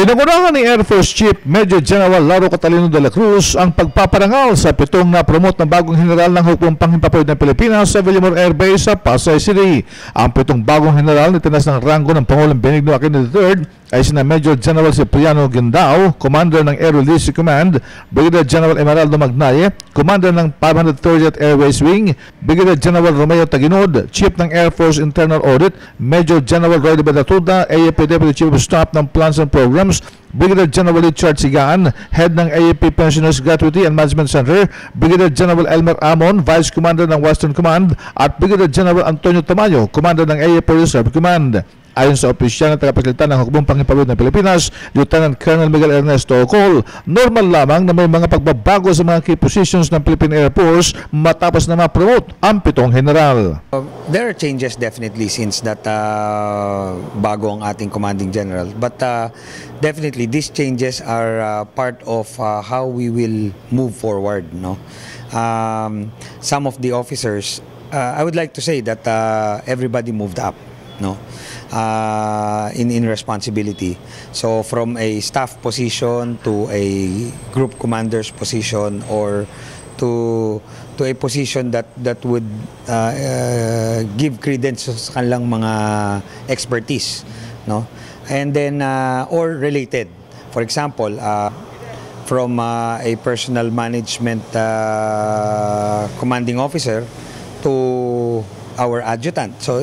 Inuunahan ni Air Force Chief Major General Lauro Catalino de la Cruz ang pagpaparangal sa 7 na promote ng bagong general ng Hukbong Panghimpapawid ng Pilipinas sa Villamor Air Base sa Pasay City. Ang 7 bagong general na tinaas ng rango ng Pangulong Benigno Aquino III ay sina Major General Cipriano Guindao, Commander ng Air Release Command, Brigadier General Emeraldo Magnaye, Commander ng 530th Airways Wing, Brigadier General Romeo Taginod, Chief ng Air Force Internal Audit, Major General Roy de Bedatuda, AFP Deputy Chief of Staff ng Plans and Programs, Brigadier General Richard Sigaan, Head ng AFP Pensioners Gratuity and Management Center, Brigadier General Elmer Amon, Vice Commander ng Western Command, at Brigadier General Antonio Tamayo, Commander ng AFP Reserve Command. Ayon sa opisyal na tagapagsalita ng Hukbong Panghimpapawid ng Pilipinas, Lieutenant Colonel Miguel Ernesto Ocol, normal lamang na may mga pagbabago sa mga key positions ng Philippine Air Force matapos na ma-promote ang 7 general. There are changes definitely since that bago ang ating commanding general, but definitely these changes are part of how we will move forward. No, some of the officers, I would like to say that everybody moved up. No, in responsibility. So from a staff position to a group commander's position, or to a position that would give credence sa kanilang mga expertise, no, and then or related. For example, from a personal management commanding officer to our adjutant. So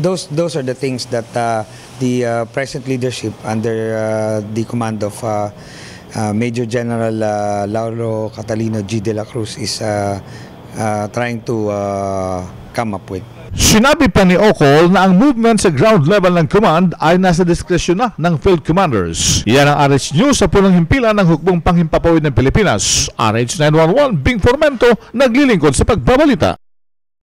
those are the things that the present leadership under the command of Major General Lauro Catalino G. de la Cruz is trying to come up with. Sinabi pa ni Ocol na ang movement sa ground level ng command ay nasa diskresyon na ng field commanders. Yan ang RH News sa punong himpilan ng Hukbong Panghimpapawid ng Pilipinas. RH 911 Bing Formento, naglilingkod sa pagbabalita.